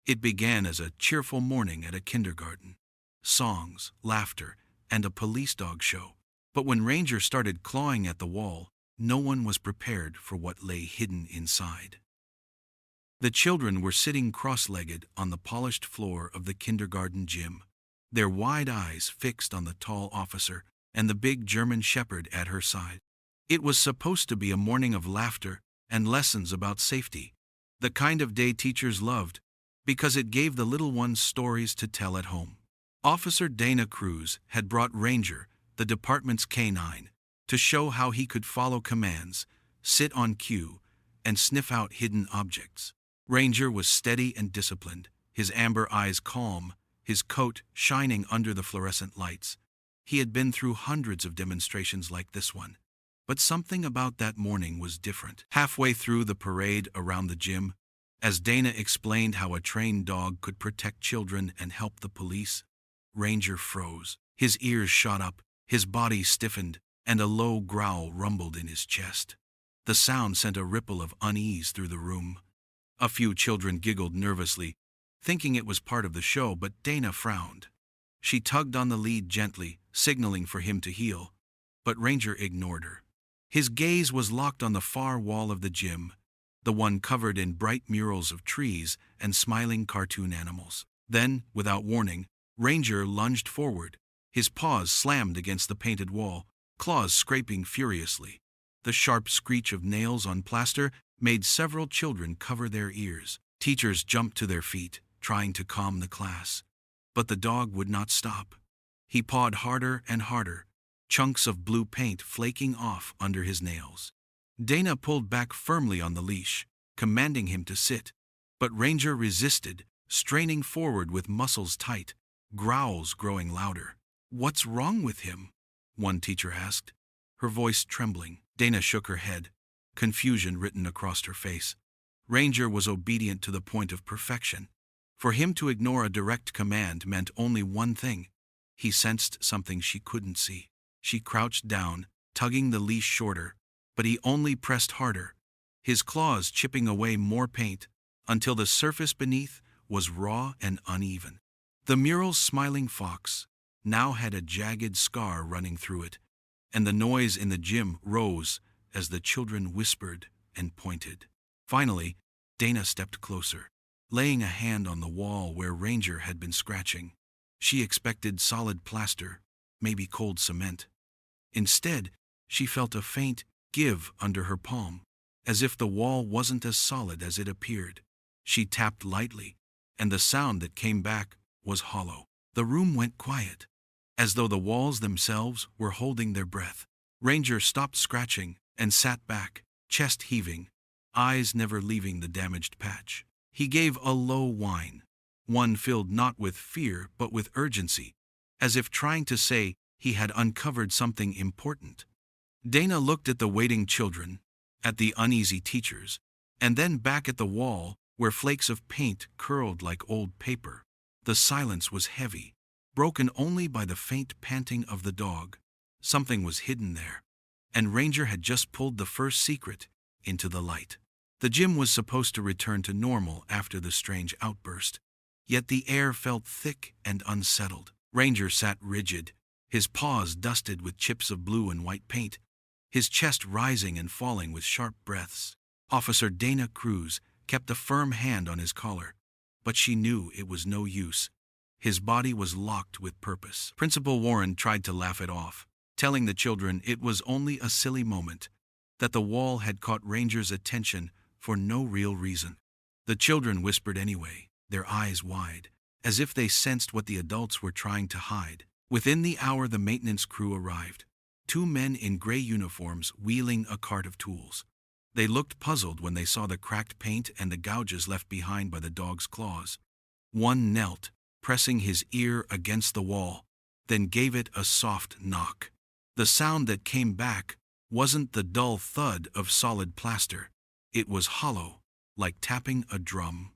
It began as a cheerful morning at a kindergarten. Songs, laughter, and a police dog show. But when Ranger started clawing at the wall, no one was prepared for what lay hidden inside. The children were sitting cross-legged on the polished floor of the kindergarten gym, their wide eyes fixed on the tall officer and the big German shepherd at her side. It was supposed to be a morning of laughter and lessons about safety, the kind of day teachers loved, because it gave the little ones stories to tell at home. Officer Dana Cruz had brought Ranger, the department's canine, to show how he could follow commands, sit on cue, and sniff out hidden objects. Ranger was steady and disciplined, his amber eyes calm, his coat shining under the fluorescent lights. He had been through hundreds of demonstrations like this one. But something about that morning was different. Halfway through the parade around the gym, as Dana explained how a trained dog could protect children and help the police, Ranger froze. His ears shot up, his body stiffened, and a low growl rumbled in his chest. The sound sent a ripple of unease through the room. A few children giggled nervously, thinking it was part of the show, but Dana frowned. She tugged on the lead gently, signaling for him to heel, but Ranger ignored her. His gaze was locked on the far wall of the gym, the one covered in bright murals of trees and smiling cartoon animals. Then, without warning, Ranger lunged forward. His paws slammed against the painted wall, claws scraping furiously. The sharp screech of nails on plaster made several children cover their ears. Teachers jumped to their feet, trying to calm the class. But the dog would not stop. He pawed harder and harder, chunks of blue paint flaking off under his nails. Dana pulled back firmly on the leash, commanding him to sit, but Ranger resisted, straining forward with muscles tight, growls growing louder. "What's wrong with him?" one teacher asked, her voice trembling. Dana shook her head, confusion written across her face. Ranger was obedient to the point of perfection. For him to ignore a direct command meant only one thing. He sensed something she couldn't see. She crouched down, tugging the leash shorter, but he only pressed harder, his claws chipping away more paint, until the surface beneath was raw and uneven. The mural's smiling fox now had a jagged scar running through it, and the noise in the gym rose as the children whispered and pointed. Finally, Dana stepped closer, laying a hand on the wall where Ranger had been scratching. She expected solid plaster, maybe cold cement. Instead, she felt a faint give under her palm, as if the wall wasn't as solid as it appeared. She tapped lightly, and the sound that came back was hollow. The room went quiet, as though the walls themselves were holding their breath. Ranger stopped scratching and sat back, chest heaving, eyes never leaving the damaged patch. He gave a low whine, one filled not with fear but with urgency, as if trying to say he had uncovered something important. Dana looked at the waiting children, at the uneasy teachers, and then back at the wall where flakes of paint curled like old paper. The silence was heavy, broken only by the faint panting of the dog. Something was hidden there, and Ranger had just pulled the first secret into the light. The gym was supposed to return to normal after the strange outburst, yet the air felt thick and unsettled. Ranger sat rigid, his paws dusted with chips of blue and white paint, his chest rising and falling with sharp breaths. Officer Dana Cruz kept a firm hand on his collar, but she knew it was no use. His body was locked with purpose. Principal Warren tried to laugh it off, telling the children it was only a silly moment, that the wall had caught Ranger's attention for no real reason. The children whispered anyway, their eyes wide, as if they sensed what the adults were trying to hide. Within the hour the maintenance crew arrived, 2 men in gray uniforms wheeling a cart of tools. They looked puzzled when they saw the cracked paint and the gouges left behind by the dog's claws. One knelt, pressing his ear against the wall, then gave it a soft knock. The sound that came back wasn't the dull thud of solid plaster. It was hollow, like tapping a drum.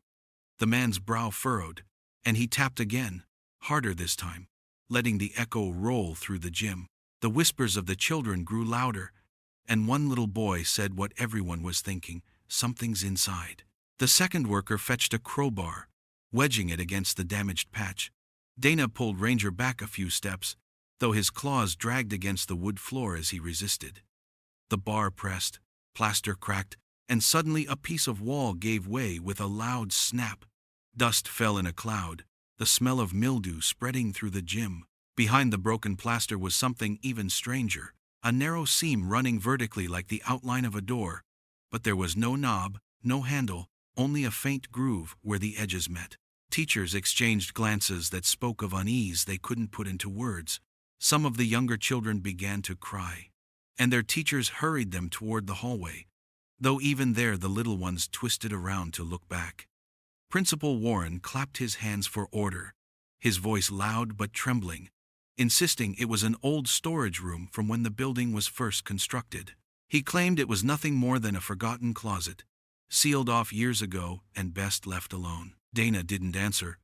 The man's brow furrowed, and he tapped again, harder this time, letting the echo roll through the gym. The whispers of the children grew louder, and one little boy said what everyone was thinking, "Something's inside." The second worker fetched a crowbar, wedging it against the damaged patch. Dana pulled Ranger back a few steps, though his claws dragged against the wood floor as he resisted. The bar pressed, plaster cracked, and suddenly a piece of wall gave way with a loud snap. Dust fell in a cloud, the smell of mildew spreading through the gym. Behind the broken plaster was something even stranger, a narrow seam running vertically like the outline of a door, but there was no knob, no handle, only a faint groove where the edges met. Teachers exchanged glances that spoke of unease they couldn't put into words. Some of the younger children began to cry, and their teachers hurried them toward the hallway, though even there the little ones twisted around to look back. Principal Warren clapped his hands for order, his voice loud but trembling, insisting it was an old storage room from when the building was first constructed. He claimed it was nothing more than a forgotten closet, sealed off years ago and best left alone. Dana didn't answer.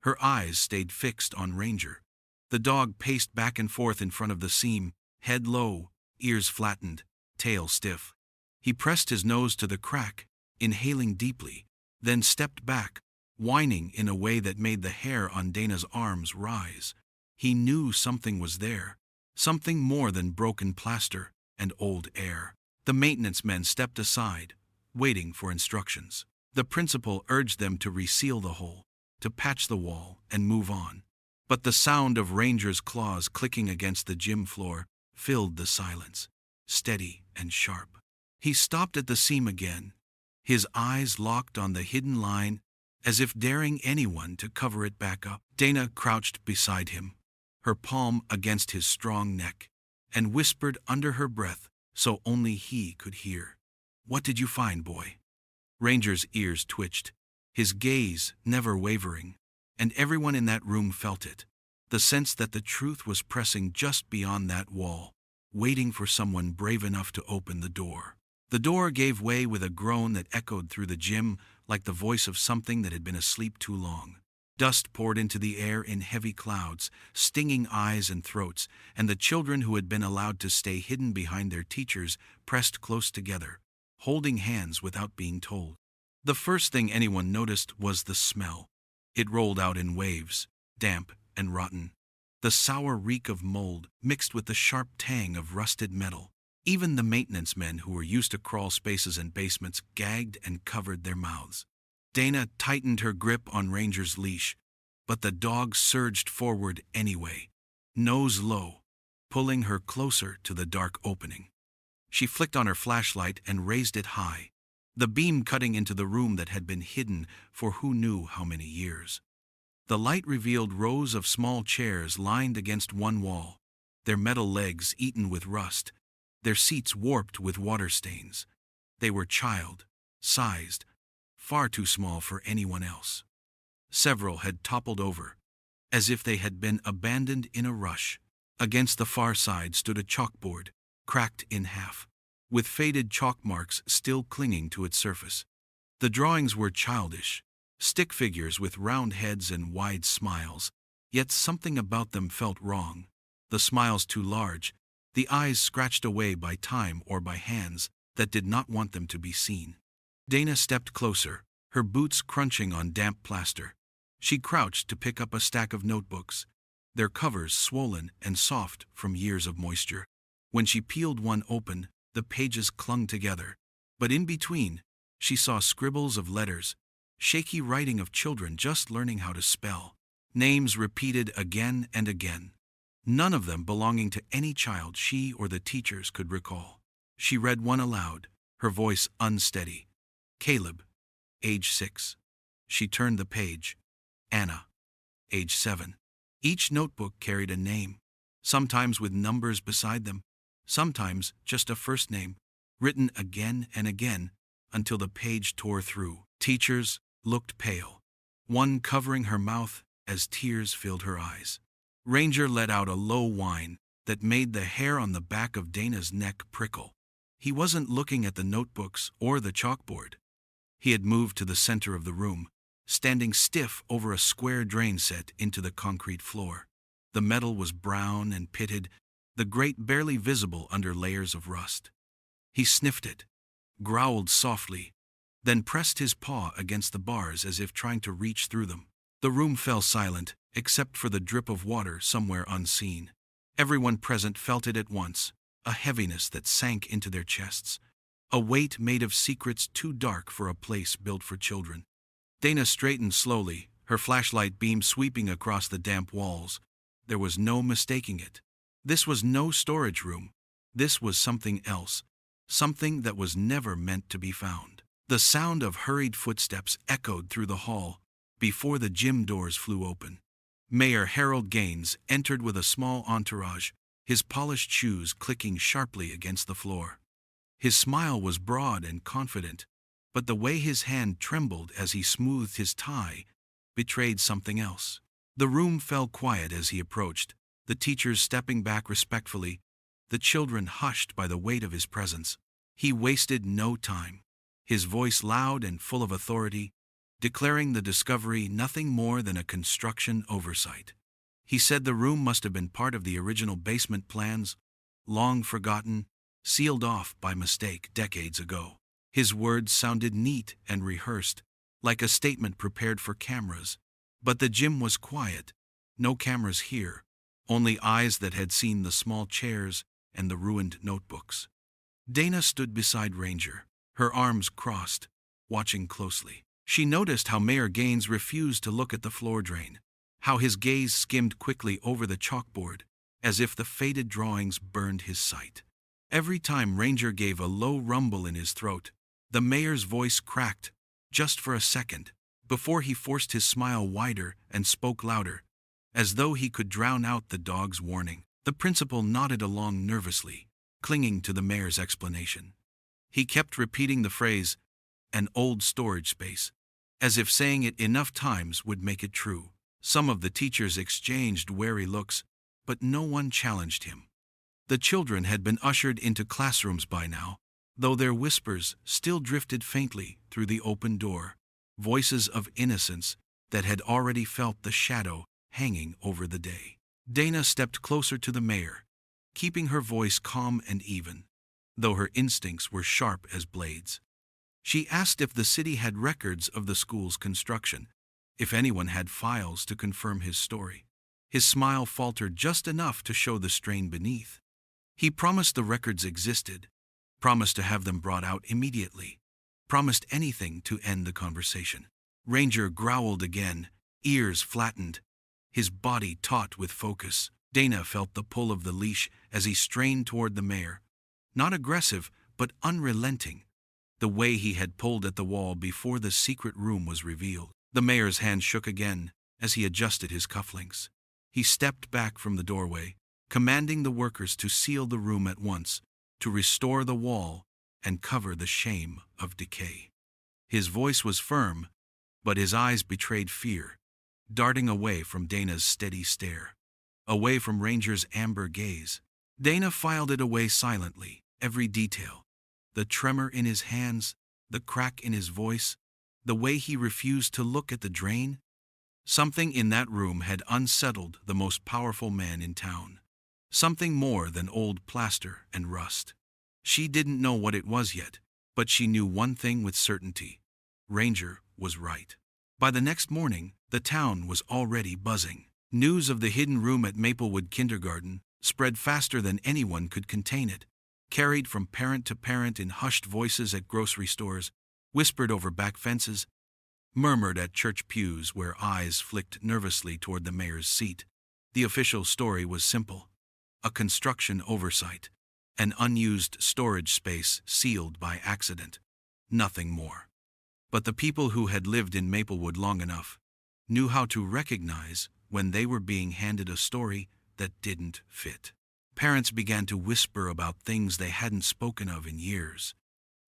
Her eyes stayed fixed on Ranger. The dog paced back and forth in front of the seam, head low, ears flattened, tail stiff. He pressed his nose to the crack, inhaling deeply, then stepped back, whining in a way that made the hair on Dana's arms rise. He knew something was there, something more than broken plaster and old air. The maintenance men stepped aside, waiting for instructions. The principal urged them to reseal the hole, to patch the wall, and move on. But the sound of Ranger's claws clicking against the gym floor filled the silence, steady and sharp. He stopped at the seam again, his eyes locked on the hidden line, as if daring anyone to cover it back up. Dana crouched beside him, her palm against his strong neck, and whispered under her breath so only he could hear. "What did you find, boy?" Ranger's ears twitched, his gaze never wavering, and everyone in that room felt it, the sense that the truth was pressing just beyond that wall, waiting for someone brave enough to open the door. The door gave way with a groan that echoed through the gym like the voice of something that had been asleep too long. Dust poured into the air in heavy clouds, stinging eyes and throats, and the children who had been allowed to stay hidden behind their teachers pressed close together, holding hands without being told. The first thing anyone noticed was the smell. It rolled out in waves, damp and rotten. The sour reek of mold mixed with the sharp tang of rusted metal. Even the maintenance men who were used to crawl spaces and basements gagged and covered their mouths. Dana tightened her grip on Ranger's leash, but the dog surged forward anyway, nose low, pulling her closer to the dark opening. She flicked on her flashlight and raised it high, the beam cutting into the room that had been hidden for who knew how many years. The light revealed rows of small chairs lined against one wall, their metal legs eaten with rust, their seats warped with water stains. They were child-sized, far too small for anyone else. Several had toppled over, as if they had been abandoned in a rush. Against the far side stood a chalkboard, cracked in half, with faded chalk marks still clinging to its surface. The drawings were childish, stick figures with round heads and wide smiles, yet something about them felt wrong. The smiles too large, the eyes scratched away by time or by hands that did not want them to be seen. Dana stepped closer, her boots crunching on damp plaster. She crouched to pick up a stack of notebooks, their covers swollen and soft from years of moisture. When she peeled one open, the pages clung together, but in between, she saw scribbles of letters, shaky writing of children just learning how to spell, names repeated again and again, none of them belonging to any child she or the teachers could recall. She read one aloud, her voice unsteady. Caleb, age 6. She turned the page. Anna, age 7. Each notebook carried a name, sometimes with numbers beside them, sometimes just a first name, written again and again until the page tore through. Teachers looked pale, one covering her mouth as tears filled her eyes. Ranger let out a low whine that made the hair on the back of Dana's neck prickle. He wasn't looking at the notebooks or the chalkboard. He had moved to the center of the room, standing stiff over a square drain set into the concrete floor. The metal was brown and pitted, the grate barely visible under layers of rust. He sniffed it, growled softly, then pressed his paw against the bars as if trying to reach through them. The room fell silent, except for the drip of water somewhere unseen. Everyone present felt it at once, a heaviness that sank into their chests, a weight made of secrets too dark for a place built for children. Dana straightened slowly, her flashlight beam sweeping across the damp walls. There was no mistaking it. This was no storage room. This was something else, something that was never meant to be found. The sound of hurried footsteps echoed through the hall before the gym doors flew open. Mayor Harold Gaines entered with a small entourage, his polished shoes clicking sharply against the floor. His smile was broad and confident, but the way his hand trembled as he smoothed his tie betrayed something else. The room fell quiet as he approached, the teachers stepping back respectfully, the children hushed by the weight of his presence. He wasted no time, his voice loud and full of authority, declaring the discovery nothing more than a construction oversight. He said the room must have been part of the original basement plans, long forgotten, sealed off by mistake decades ago. His words sounded neat and rehearsed, like a statement prepared for cameras. But the gym was quiet, no cameras here, only eyes that had seen the small chairs and the ruined notebooks. Dana stood beside Ranger, her arms crossed, watching closely. She noticed how Mayor Gaines refused to look at the floor drain, how his gaze skimmed quickly over the chalkboard, as if the faded drawings burned his sight. Every time Ranger gave a low rumble in his throat, the mayor's voice cracked, just for a second, before he forced his smile wider and spoke louder, as though he could drown out the dog's warning. The principal nodded along nervously, clinging to the mayor's explanation. He kept repeating the phrase, "an old storage space," as if saying it enough times would make it true. Some of the teachers exchanged wary looks, but no one challenged him. The children had been ushered into classrooms by now, though their whispers still drifted faintly through the open door, voices of innocence that had already felt the shadow hanging over the day. Dana stepped closer to the mayor, keeping her voice calm and even, though her instincts were sharp as blades. She asked if the city had records of the school's construction, if anyone had files to confirm his story. His smile faltered just enough to show the strain beneath. He promised the records existed, promised to have them brought out immediately, promised anything to end the conversation. Ranger growled again, ears flattened, his body taut with focus. Dana felt the pull of the leash as he strained toward the mayor, not aggressive, but unrelenting, the way he had pulled at the wall before the secret room was revealed. The mayor's hand shook again as he adjusted his cufflinks. He stepped back from the doorway, commanding the workers to seal the room at once, to restore the wall and cover the shame of decay. His voice was firm, but his eyes betrayed fear, darting away from Dana's steady stare, away from Ranger's amber gaze. Dana filed it away silently, every detail, the tremor in his hands, the crack in his voice, the way he refused to look at the drain. Something in that room had unsettled the most powerful man in town. Something more than old plaster and rust. She didn't know what it was yet, but she knew one thing with certainty. Ranger was right. By the next morning, the town was already buzzing. News of the hidden room at Maplewood Kindergarten spread faster than anyone could contain it, carried from parent to parent in hushed voices at grocery stores, whispered over back fences, murmured at church pews where eyes flicked nervously toward the mayor's seat. The official story was simple: a construction oversight, an unused storage space sealed by accident, nothing more. But the people who had lived in Maplewood long enough knew how to recognize when they were being handed a story that didn't fit. Parents began to whisper about things they hadn't spoken of in years.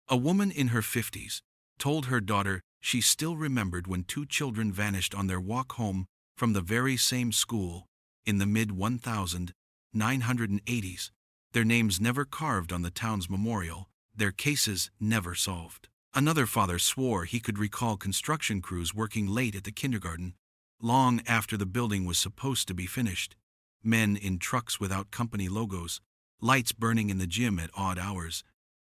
A woman in her 50s told her daughter she still remembered when two children vanished on their walk home from the very same school in the mid-1980s. Their names never carved on the town's memorial, their cases never solved. Another father swore he could recall construction crews working late at the kindergarten, long after the building was supposed to be finished. Men in trucks without company logos, lights burning in the gym at odd hours.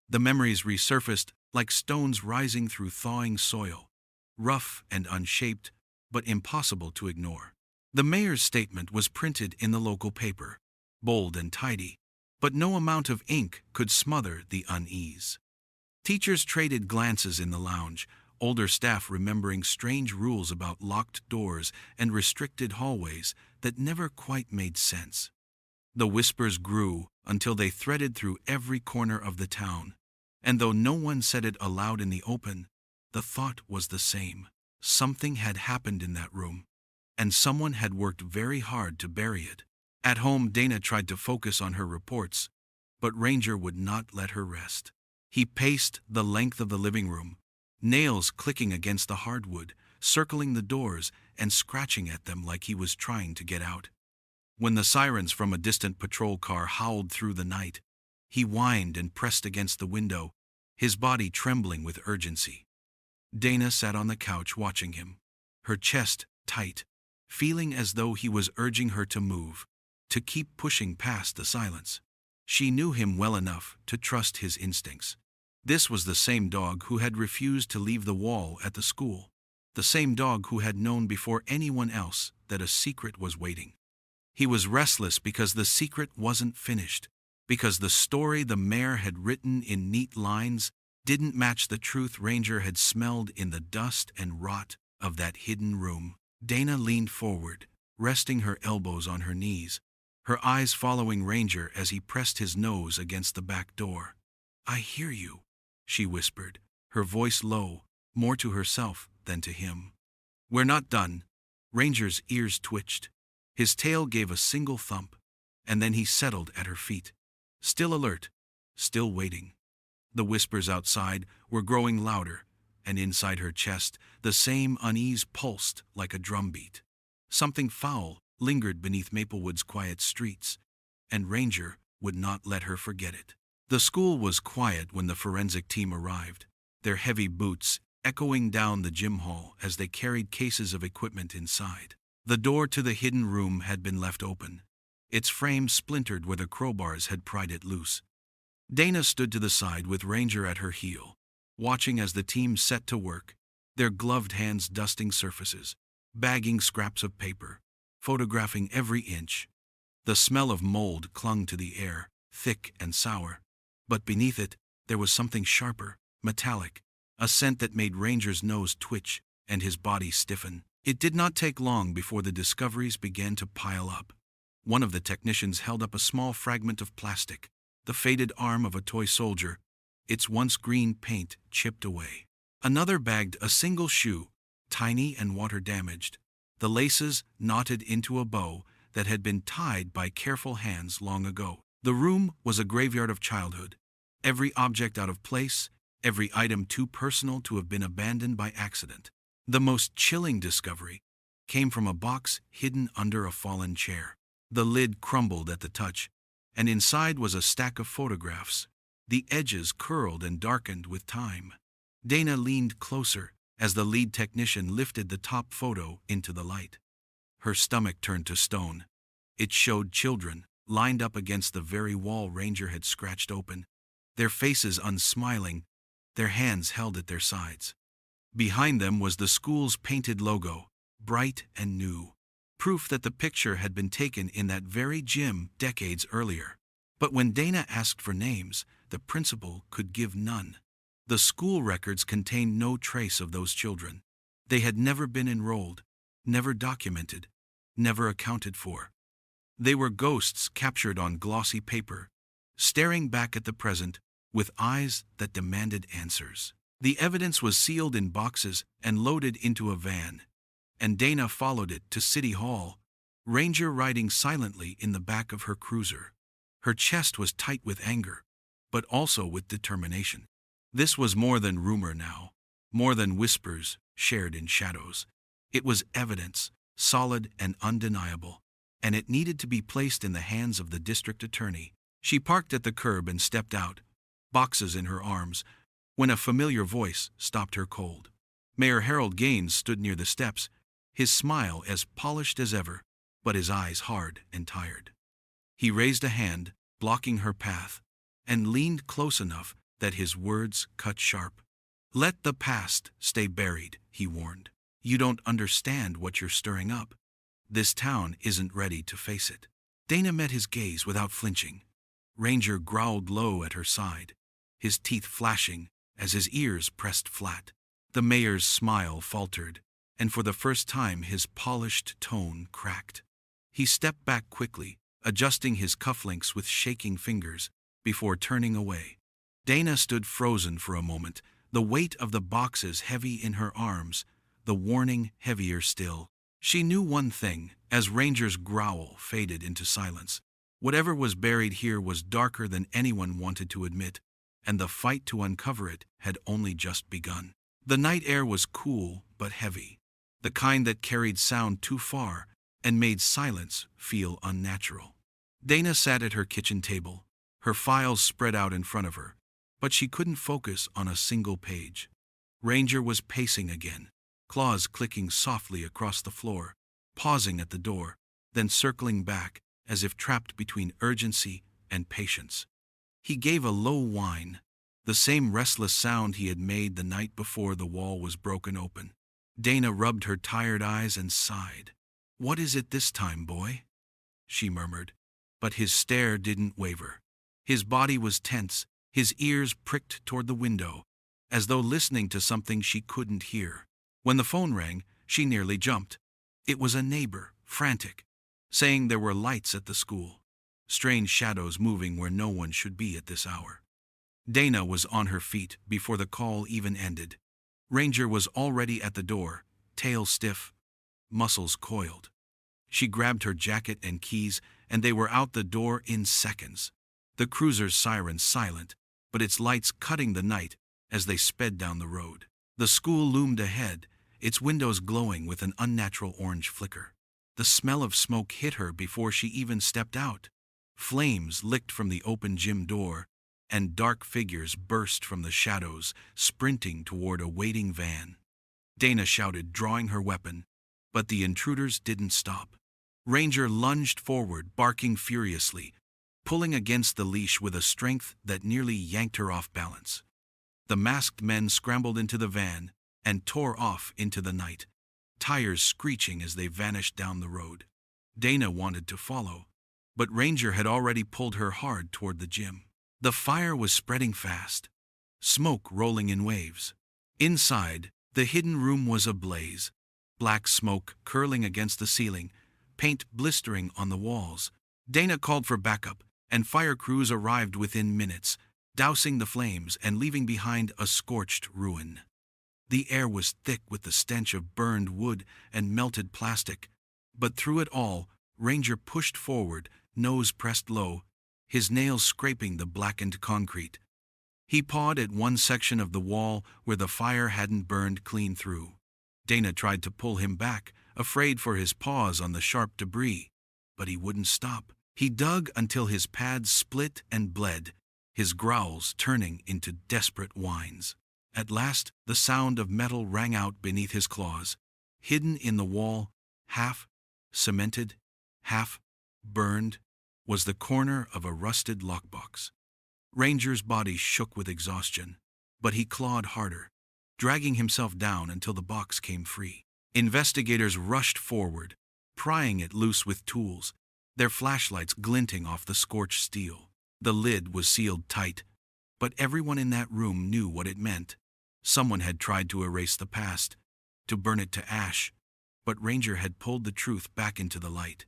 The memories resurfaced like stones rising through thawing soil, rough and unshaped, but impossible to ignore. The mayor's statement was printed in the local paper, bold and tidy, but no amount of ink could smother the unease. Teachers traded glances in the lounge, older staff remembering strange rules about locked doors and restricted hallways that never quite made sense. The whispers grew until they threaded through every corner of the town, and though no one said it aloud in the open, the thought was the same. Something had happened in that room, and someone had worked very hard to bury it. At home, Dana tried to focus on her reports, but Ranger would not let her rest. He paced the length of the living room, nails clicking against the hardwood, circling the doors and scratching at them like he was trying to get out. When the sirens from a distant patrol car howled through the night, he whined and pressed against the window, his body trembling with urgency. Dana sat on the couch watching him, her chest tight, feeling as though he was urging her to move, to keep pushing past the silence. She knew him well enough to trust his instincts. This was the same dog who had refused to leave the wall at the school, the same dog who had known before anyone else that a secret was waiting. He was restless because the secret wasn't finished, because the story the mayor had written in neat lines didn't match the truth Ranger had smelled in the dust and rot of that hidden room. Dana leaned forward, resting her elbows on her knees, her eyes following Ranger as he pressed his nose against the back door. "I hear you," she whispered, her voice low, more to herself than to him. "We're not done." Ranger's ears twitched. His tail gave a single thump, and then he settled at her feet, still alert, still waiting. The whispers outside were growing louder, and inside her chest the same unease pulsed like a drumbeat. Something foul lingered beneath Maplewood's quiet streets, and Ranger would not let her forget it. The school was quiet when the forensic team arrived, their heavy boots echoing down the gym hall as they carried cases of equipment inside. The door to the hidden room had been left open, its frame splintered where the crowbars had pried it loose. Dana stood to the side with Ranger at her heel, watching as the team set to work, their gloved hands dusting surfaces, bagging scraps of paper, photographing every inch. The smell of mold clung to the air, thick and sour, but beneath it there was something sharper, metallic, a scent that made Ranger's nose twitch and his body stiffen. It did not take long before the discoveries began to pile up. One of the technicians held up a small fragment of plastic, the faded arm of a toy soldier, its once green paint chipped away. Another bagged a single shoe, tiny and water-damaged, the laces knotted into a bow that had been tied by careful hands long ago. The room was a graveyard of childhood, every object out of place, every item too personal to have been abandoned by accident. The most chilling discovery came from a box hidden under a fallen chair. The lid crumbled at the touch, and inside was a stack of photographs, the edges curled and darkened with time. Dana leaned closer as the lead technician lifted the top photo into the light. Her stomach turned to stone. It showed children, lined up against the very wall Ranger had scratched open, their faces unsmiling, their hands held at their sides. Behind them was the school's painted logo, bright and new, proof that the picture had been taken in that very gym decades earlier. But when Dana asked for names, the principal could give none. The school records contained no trace of those children. They had never been enrolled, never documented, never accounted for. They were ghosts captured on glossy paper, staring back at the present with eyes that demanded answers. The evidence was sealed in boxes and loaded into a van, and Dana followed it to City Hall, Ranger riding silently in the back of her cruiser. Her chest was tight with anger, but also with determination. This was more than rumor now, more than whispers shared in shadows. It was evidence, solid and undeniable, and it needed to be placed in the hands of the district attorney. She parked at the curb and stepped out, boxes in her arms, when a familiar voice stopped her cold. Mayor Harold Gaines stood near the steps, his smile as polished as ever, but his eyes hard and tired. He raised a hand, blocking her path, and leaned close enough that his words cut sharp. "Let the past stay buried," he warned. You don't understand what you're stirring up. This town isn't ready to face it." Dana met his gaze without flinching. Ranger growled low at her side, his teeth flashing as his ears pressed flat. The mayor's smile faltered, and for the first time his polished tone cracked. He stepped back quickly, adjusting his cufflinks with shaking fingers, before turning away. Dana stood frozen for a moment, the weight of the boxes heavy in her arms, the warning heavier still. She knew one thing, as Ranger's growl faded into silence. Whatever was buried here was darker than anyone wanted to admit, and the fight to uncover it had only just begun. The night air was cool but heavy, the kind that carried sound too far and made silence feel unnatural. Dana sat at her kitchen table, her files spread out in front of her, but she couldn't focus on a single page. Ranger was pacing again, claws clicking softly across the floor, pausing at the door, then circling back as if trapped between urgency and patience. He gave a low whine, the same restless sound he had made the night before the wall was broken open. Dana rubbed her tired eyes and sighed. "What is it this time, boy?" she murmured, but his stare didn't waver. His body was tense, his ears pricked toward the window, as though listening to something she couldn't hear. When the phone rang, she nearly jumped. It was a neighbor, frantic, saying there were lights at the school, strange shadows moving where no one should be at this hour. Dana was on her feet before the call even ended. Ranger was already at the door, tail stiff, muscles coiled. She grabbed her jacket and keys, and they were out the door in seconds. The cruiser's siren silent, but its lights cutting the night as they sped down the road. The school loomed ahead, its windows glowing with an unnatural orange flicker. The smell of smoke hit her before she even stepped out. Flames licked from the open gym door, and dark figures burst from the shadows, sprinting toward a waiting van. Dana shouted, drawing her weapon, but the intruders didn't stop. Ranger lunged forward, barking furiously, pulling against the leash with a strength that nearly yanked her off balance. The masked men scrambled into the van and tore off into the night, tires screeching as they vanished down the road. Dana wanted to follow, but Ranger had already pulled her hard toward the gym. The fire was spreading fast, smoke rolling in waves. Inside, the hidden room was ablaze, black smoke curling against the ceiling, paint blistering on the walls. Dana called for backup, and fire crews arrived within minutes, dousing the flames and leaving behind a scorched ruin. The air was thick with the stench of burned wood and melted plastic, but through it all, Ranger pushed forward, nose pressed low, his nails scraping the blackened concrete. He pawed at one section of the wall where the fire hadn't burned clean through. Dana tried to pull him back, afraid for his paws on the sharp debris, but he wouldn't stop. He dug until his pads split and bled, his growls turning into desperate whines. At last, the sound of metal rang out beneath his claws. Hidden in the wall, half cemented, half burned, was the corner of a rusted lockbox. Ranger's body shook with exhaustion, but he clawed harder, dragging himself down until the box came free. Investigators rushed forward, prying it loose with tools, their flashlights glinting off the scorched steel. The lid was sealed tight, but everyone in that room knew what it meant. Someone had tried to erase the past, to burn it to ash, but Ranger had pulled the truth back into the light.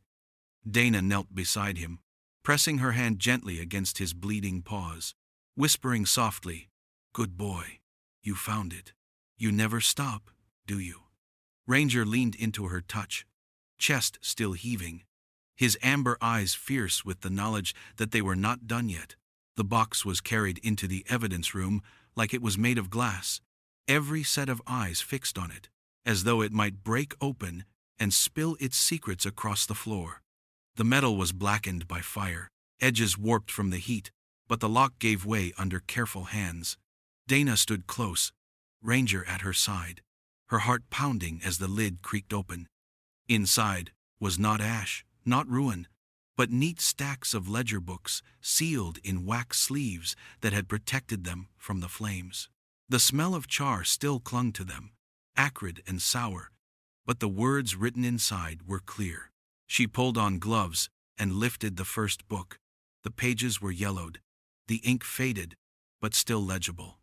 Dana knelt beside him, pressing her hand gently against his bleeding paws, whispering softly, "Good boy, you found it. You never stop, do you?" Ranger leaned into her touch, chest still heaving, his amber eyes fierce with the knowledge that they were not done yet. The box was carried into the evidence room like it was made of glass, every set of eyes fixed on it, as though it might break open and spill its secrets across the floor. The metal was blackened by fire, edges warped from the heat, but the lock gave way under careful hands. Dana stood close, Ranger at her side, her heart pounding as the lid creaked open. Inside was not ash, not ruin, but neat stacks of ledger books sealed in wax sleeves that had protected them from the flames. The smell of char still clung to them, acrid and sour, but the words written inside were clear. She pulled on gloves and lifted the first book. The pages were yellowed, the ink faded, but still legible.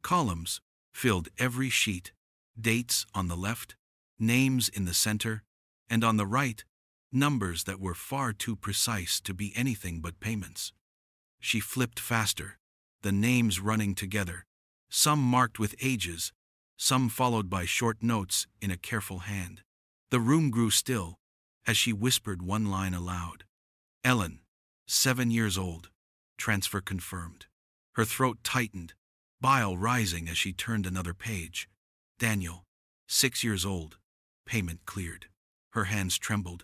Columns filled every sheet, dates on the left, names in the center, and on the right, numbers that were far too precise to be anything but payments. She flipped faster, the names running together, some marked with ages, some followed by short notes in a careful hand. The room grew still as she whispered one line aloud. Ellen, 7 years old, transfer confirmed. Her throat tightened, bile rising as she turned another page. Daniel, 6 years old, payment cleared. Her hands trembled,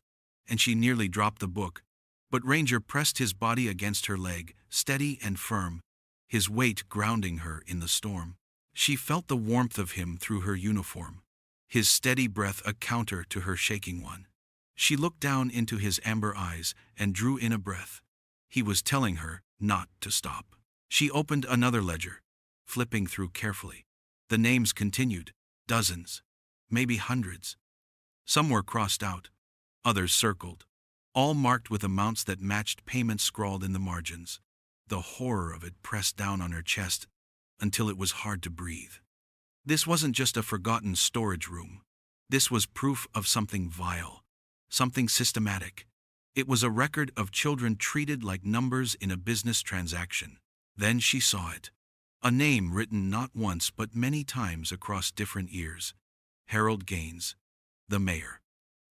and she nearly dropped the book, but Ranger pressed his body against her leg, steady and firm, his weight grounding her in the storm. She felt the warmth of him through her uniform, his steady breath a counter to her shaking one. She looked down into his amber eyes and drew in a breath. He was telling her not to stop. She opened another ledger, flipping through carefully. The names continued, dozens, maybe hundreds. Some were crossed out, others circled, all marked with amounts that matched payments scrawled in the margins. The horror of it pressed down on her chest until it was hard to breathe. This wasn't just a forgotten storage room. This was proof of something vile, something systematic. It was a record of children treated like numbers in a business transaction. Then she saw it. A name written not once but many times across different years. Harold Gaines, the mayor.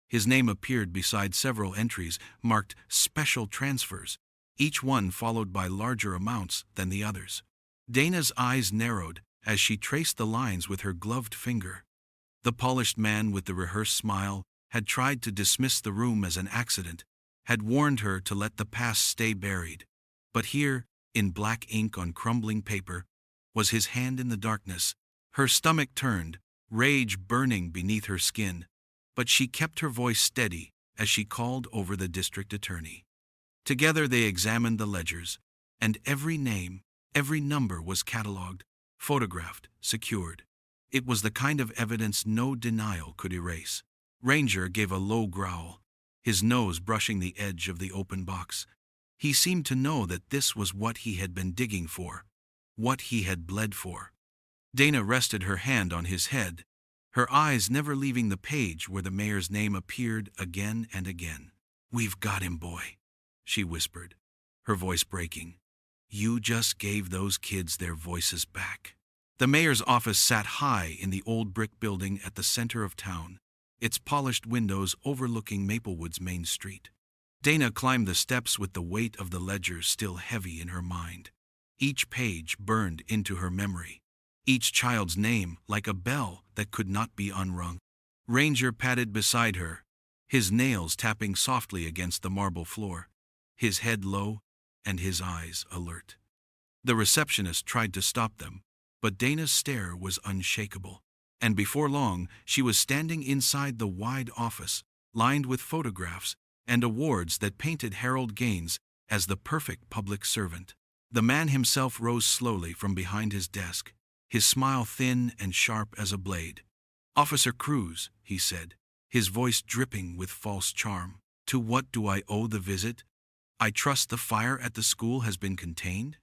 His name appeared beside several entries marked special transfers, each one followed by larger amounts than the others. Dana's eyes narrowed as she traced the lines with her gloved finger. The polished man with the rehearsed smile had tried to dismiss the room as an accident, had warned her to let the past stay buried. But here, in black ink on crumbling paper, was his hand in the darkness. Her stomach turned, rage burning beneath her skin, but she kept her voice steady as she called over the district attorney. Together they examined the ledgers, and every name, every number was catalogued, photographed, secured. It was the kind of evidence no denial could erase. Ranger gave a low growl, his nose brushing the edge of the open box. He seemed to know that this was what he had been digging for, what he had bled for. Dana rested her hand on his head, her eyes never leaving the page where the mayor's name appeared again and again. "We've got him, boy," she whispered, her voice breaking. "You just gave those kids their voices back." The mayor's office sat high in the old brick building at the center of town, its polished windows overlooking Maplewood's main street. Dana climbed the steps with the weight of the ledgers still heavy in her mind. Each page burned into her memory, each child's name like a bell that could not be unrung. Ranger padded beside her, his nails tapping softly against the marble floor, his head low and his eyes alert. The receptionist tried to stop them, but Dana's stare was unshakable, and before long she was standing inside the wide office, lined with photographs and awards that painted Harold Gaines as the perfect public servant. The man himself rose slowly from behind his desk, his smile thin and sharp as a blade. "Officer Cruz," he said, his voice dripping with false charm, "to what do I owe the visit? I trust the fire at the school has been contained?"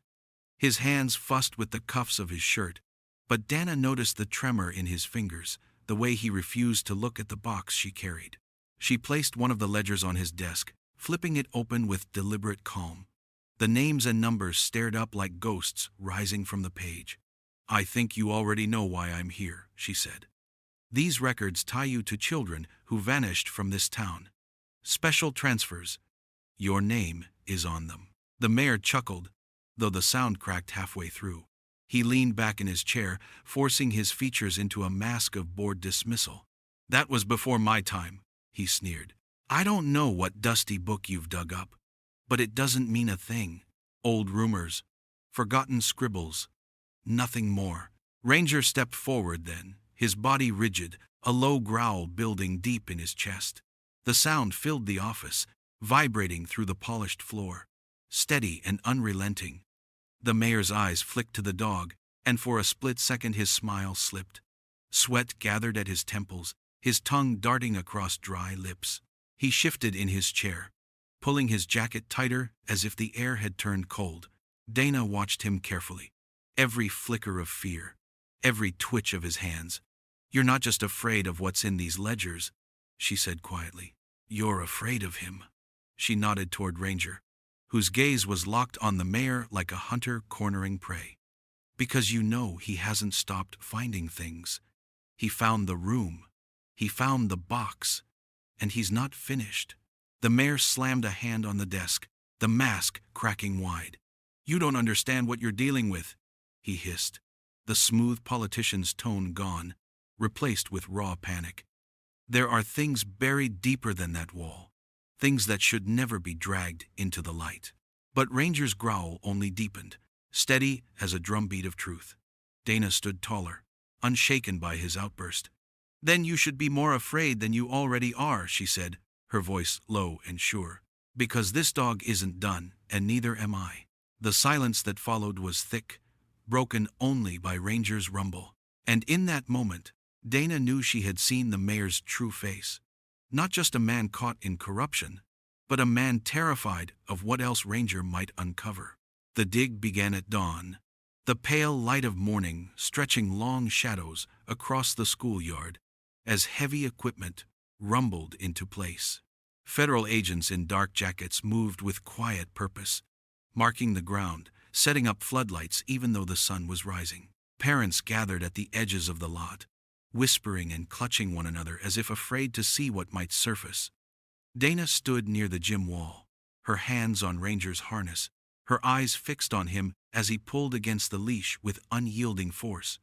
His hands fussed with the cuffs of his shirt, but Dana noticed the tremor in his fingers, the way he refused to look at the box she carried. She placed one of the ledgers on his desk, flipping it open with deliberate calm. The names and numbers stared up like ghosts rising from the page. "I think you already know why I'm here," she said. "These records tie you to children who vanished from this town. Special transfers. Your name is on them." The mayor chuckled, though the sound cracked halfway through. He leaned back in his chair, forcing his features into a mask of bored dismissal. "That was before my time," he sneered. "I don't know what dusty book you've dug up, but it doesn't mean a thing. Old rumors, forgotten scribbles, nothing more." Ranger stepped forward then, his body rigid, a low growl building deep in his chest. The sound filled the office, vibrating through the polished floor, steady and unrelenting. The mayor's eyes flicked to the dog, and for a split second his smile slipped. Sweat gathered at his temples, his tongue darting across dry lips. He shifted in his chair, pulling his jacket tighter as if the air had turned cold. Dana watched him carefully. Every flicker of fear, every twitch of his hands. "You're not just afraid of what's in these ledgers," she said quietly. "You're afraid of him." She nodded toward Ranger, whose gaze was locked on the mayor like a hunter cornering prey. "Because you know he hasn't stopped finding things. He found the room. He found the box. And he's not finished." The mayor slammed a hand on the desk, the mask cracking wide. "You don't understand what you're dealing with," he hissed, the smooth politician's tone gone, replaced with raw panic. "There are things buried deeper than that wall, things that should never be dragged into the light." But Ranger's growl only deepened, steady as a drumbeat of truth. Dana stood taller, unshaken by his outburst. "Then you should be more afraid than you already are," she said, her voice low and sure. "Because this dog isn't done, and neither am I." The silence that followed was thick, broken only by Ranger's rumble. And in that moment, Dana knew she had seen the mayor's true face. Not just a man caught in corruption, but a man terrified of what else Ranger might uncover. The dig began at dawn, the pale light of morning stretching long shadows across the schoolyard as heavy equipment rumbled into place. Federal agents in dark jackets moved with quiet purpose, marking the ground, setting up floodlights even though the sun was rising. Parents gathered at the edges of the lot, whispering and clutching one another as if afraid to see what might surface. Dana stood near the gym wall, her hands on Ranger's harness, her eyes fixed on him as he pulled against the leash with unyielding force.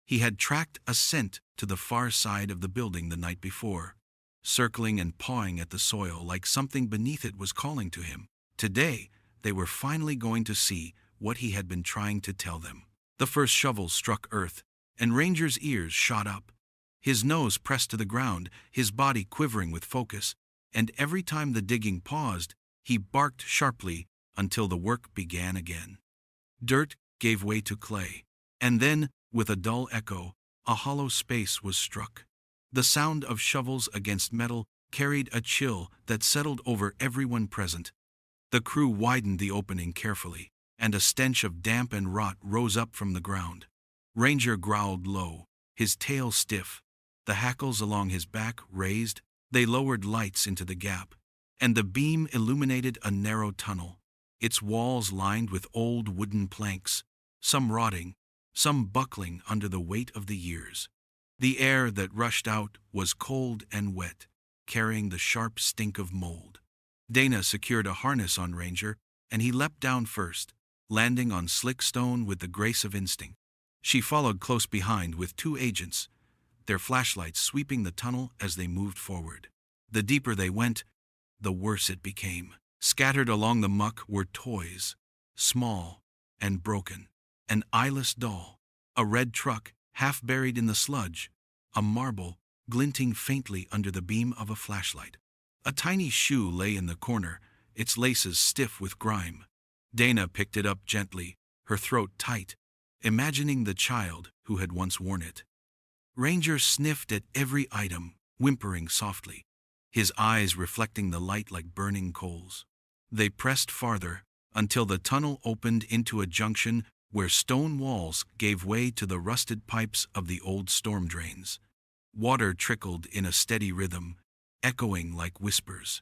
He had tracked a scent to the far side of the building the night before, circling and pawing at the soil like something beneath it was calling to him. Today, they were finally going to see what he had been trying to tell them. The first shovel struck earth, and Ranger's ears shot up. His nose pressed to the ground, his body quivering with focus, and every time the digging paused, he barked sharply until the work began again. Dirt gave way to clay, and then, with a dull echo, a hollow space was struck. The sound of shovels against metal carried a chill that settled over everyone present. The crew widened the opening carefully, and a stench of damp and rot rose up from the ground. Ranger growled low, his tail stiff, the hackles along his back raised. They lowered lights into the gap, and the beam illuminated a narrow tunnel, its walls lined with old wooden planks, some rotting, some buckling under the weight of the years. The air that rushed out was cold and wet, carrying the sharp stink of mold. Dana secured a harness on Ranger, and he leapt down first, landing on slick stone with the grace of instinct. She followed close behind with 2 agents, their flashlights sweeping the tunnel as they moved forward. The deeper they went, the worse it became. Scattered along the muck were toys, small and broken, an eyeless doll, a red truck half buried in the sludge, a marble glinting faintly under the beam of a flashlight. A tiny shoe lay in the corner, its laces stiff with grime. Dana picked it up gently, her throat tight, imagining the child who had once worn it. Ranger sniffed at every item, whimpering softly, his eyes reflecting the light like burning coals. They pressed farther, until the tunnel opened into a junction where stone walls gave way to the rusted pipes of the old storm drains. Water trickled in a steady rhythm, echoing like whispers.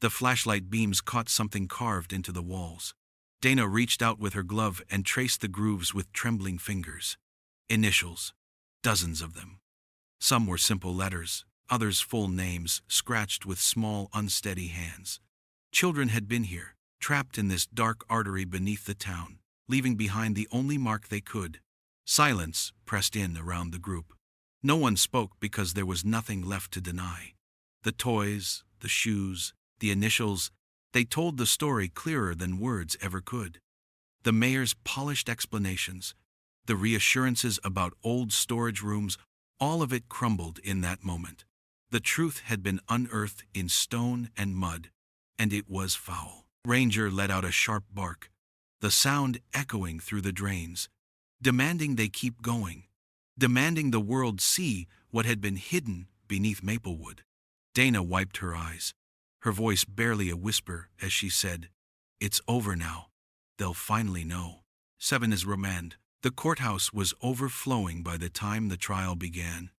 The flashlight beams caught something carved into the walls. Dana reached out with her glove and traced the grooves with trembling fingers. Initials. Dozens of them. Some were simple letters, others full names, scratched with small, unsteady hands. Children had been here, trapped in this dark artery beneath the town, leaving behind the only mark they could. Silence pressed in around the group. No one spoke because there was nothing left to deny. The toys, the shoes, the initials, they told the story clearer than words ever could. The mayor's polished explanations, the reassurances about old storage rooms, all of it crumbled in that moment. The truth had been unearthed in stone and mud, and it was foul. Ranger let out a sharp bark, the sound echoing through the drains, demanding they keep going, demanding the world see what had been hidden beneath Maplewood. Dana wiped her eyes, her voice barely a whisper as she said, "It's over now. They'll finally know." 7 is remand. The courthouse was overflowing by the time the trial began.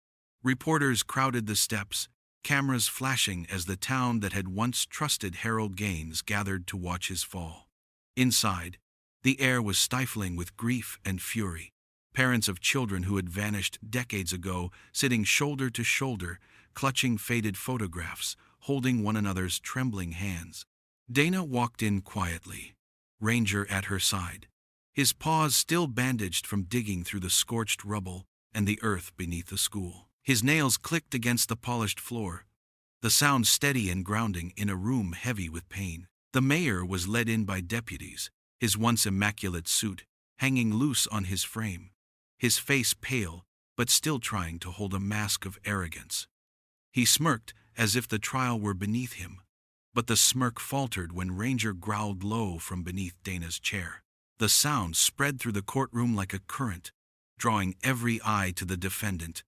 Reporters crowded the steps, cameras flashing as the town that had once trusted Harold Gaines gathered to watch his fall. Inside, the air was stifling with grief and fury. Parents of children who had vanished decades ago, sitting shoulder to shoulder, clutching faded photographs, holding one another's trembling hands. Dana walked in quietly, Ranger at her side, his paws still bandaged from digging through the scorched rubble and the earth beneath the school. His nails clicked against the polished floor, the sound steady and grounding in a room heavy with pain. The mayor was led in by deputies, his once immaculate suit hanging loose on his frame, his face pale but still trying to hold a mask of arrogance. He smirked as if the trial were beneath him, but the smirk faltered when Ranger growled low from beneath Dana's chair. The sound spread through the courtroom like a current, drawing every eye to the defendant,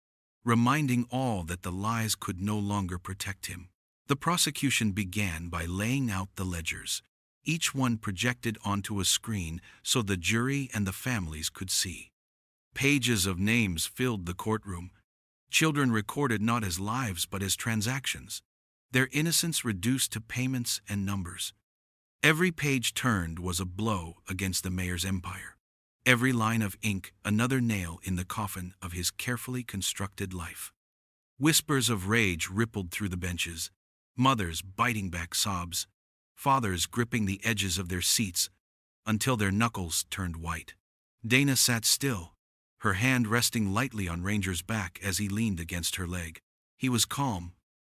reminding all that the lies could no longer protect him. The prosecution began by laying out the ledgers, each one projected onto a screen so the jury and the families could see. Pages of names filled the courtroom, children recorded not as lives but as transactions, their innocence reduced to payments and numbers. Every page turned was a blow against the mayor's empire. Every line of ink another nail in the coffin of his carefully constructed life. Whispers of rage rippled through the benches, mothers biting back sobs, fathers gripping the edges of their seats until their knuckles turned white. Dana sat still, her hand resting lightly on Ranger's back as he leaned against her leg. He was calm,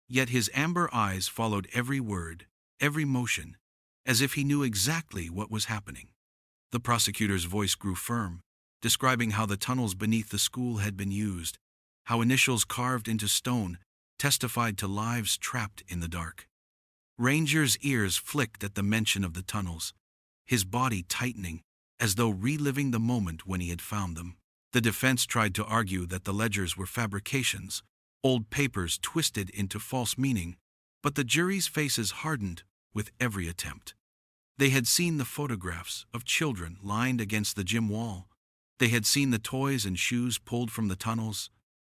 yet his amber eyes followed every word, every motion, as if he knew exactly what was happening. The prosecutor's voice grew firm, describing how the tunnels beneath the school had been used, how initials carved into stone testified to lives trapped in the dark. Ranger's ears flicked at the mention of the tunnels, his body tightening, as though reliving the moment when he had found them. The defense tried to argue that the ledgers were fabrications, old papers twisted into false meaning, but the jury's faces hardened with every attempt. They had seen the photographs of children lined against the gym wall. They had seen the toys and shoes pulled from the tunnels.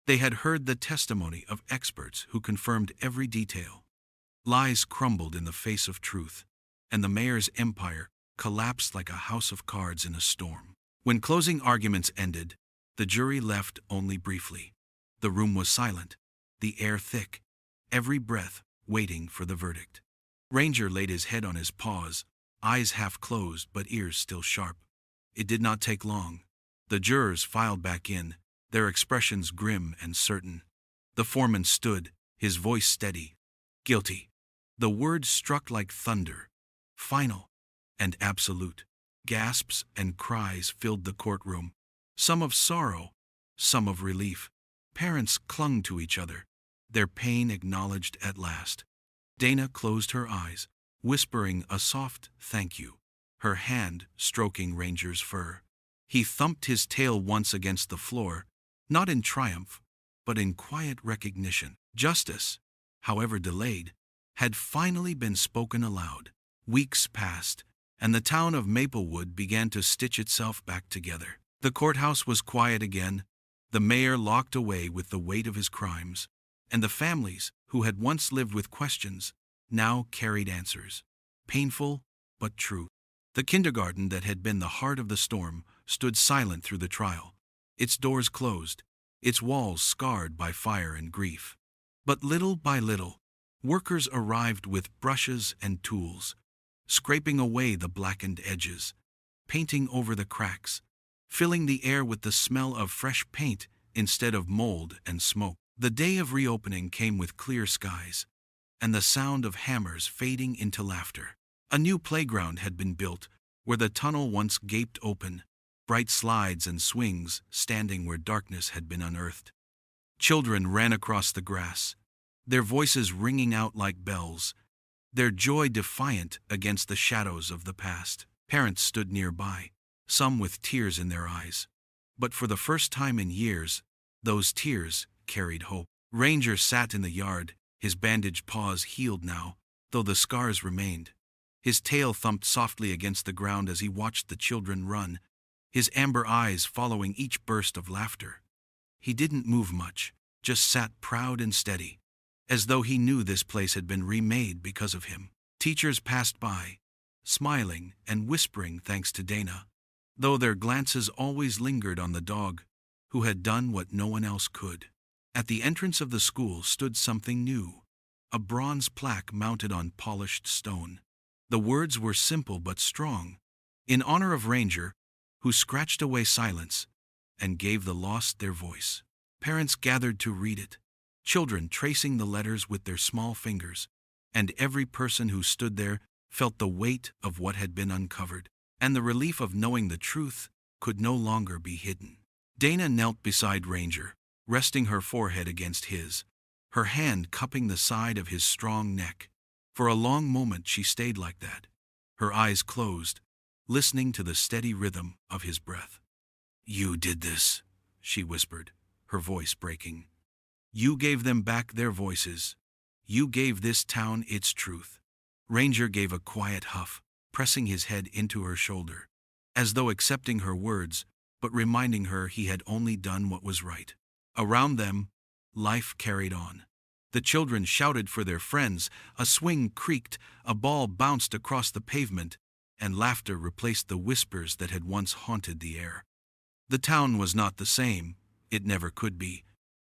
They had heard the testimony of experts who confirmed every detail. Lies crumbled in the face of truth, and the mayor's empire collapsed like a house of cards in a storm. When closing arguments ended, the jury left only briefly. The room was silent, the air thick, every breath waiting for the verdict. Ranger laid his head on his paws, eyes half closed but ears still sharp. It did not take long. The jurors filed back in, their expressions grim and certain. The foreman stood, his voice steady. Guilty. The words struck like thunder. Final and absolute. Gasps and cries filled the courtroom, some of sorrow, some of relief. Parents clung to each other, their pain acknowledged at last. Dana closed her eyes, whispering a soft thank you, her hand stroking Ranger's fur. He thumped his tail once against the floor, not in triumph, but in quiet recognition. Justice, however delayed, had finally been spoken aloud. Weeks passed, and the town of Maplewood began to stitch itself back together. The courthouse was quiet again, the mayor locked away with the weight of his crimes, and the families, who had once lived with questions, now carried answers. Painful, but true. The kindergarten that had been the heart of the storm stood silent through the trial, its doors closed, its walls scarred by fire and grief. But little by little, workers arrived with brushes and tools, scraping away the blackened edges, painting over the cracks, filling the air with the smell of fresh paint instead of mold and smoke. The day of reopening came with clear skies, and the sound of hammers fading into laughter. A new playground had been built, where the tunnel once gaped open, bright slides and swings standing where darkness had been unearthed. Children ran across the grass, their voices ringing out like bells, their joy defiant against the shadows of the past. Parents stood nearby, some with tears in their eyes. But for the first time in years, those tears carried hope. Ranger sat in the yard, his bandaged paws healed now, though the scars remained. His tail thumped softly against the ground as he watched the children run, his amber eyes following each burst of laughter. He didn't move much, just sat proud and steady, as though he knew this place had been remade because of him. Teachers passed by, smiling and whispering thanks to Dana, though their glances always lingered on the dog, who had done what no one else could. At the entrance of the school stood something new, a bronze plaque mounted on polished stone. The words were simple but strong, in honor of Ranger, who scratched away silence and gave the lost their voice. Parents gathered to read it, children tracing the letters with their small fingers, and every person who stood there felt the weight of what had been uncovered, and the relief of knowing the truth could no longer be hidden. Dana knelt beside Ranger, resting her forehead against his, her hand cupping the side of his strong neck. For a long moment she stayed like that, her eyes closed, listening to the steady rhythm of his breath. "You did this," she whispered, her voice breaking. "You gave them back their voices. You gave this town its truth." Ranger gave a quiet huff, pressing his head into her shoulder, as though accepting her words, but reminding her he had only done what was right. Around them, life carried on. The children shouted for their friends, a swing creaked, a ball bounced across the pavement, and laughter replaced the whispers that had once haunted the air. The town was not the same, it never could be,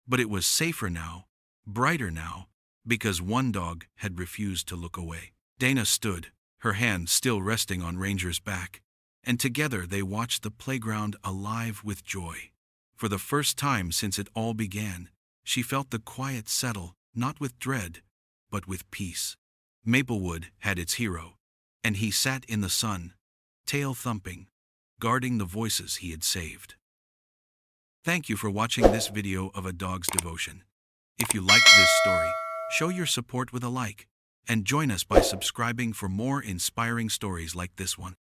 but it was safer now, brighter now, because one dog had refused to look away. Dana stood, her hand still resting on Ranger's back, and together they watched the playground alive with joy. For the first time since it all began, she felt the quiet settle, not with dread, but with peace. Maplewood had its hero, and he sat in the sun, tail thumping, guarding the voices he had saved. Thank you for watching this video of a dog's devotion. If you liked this story, show your support with a like, and join us by subscribing for more inspiring stories like this one.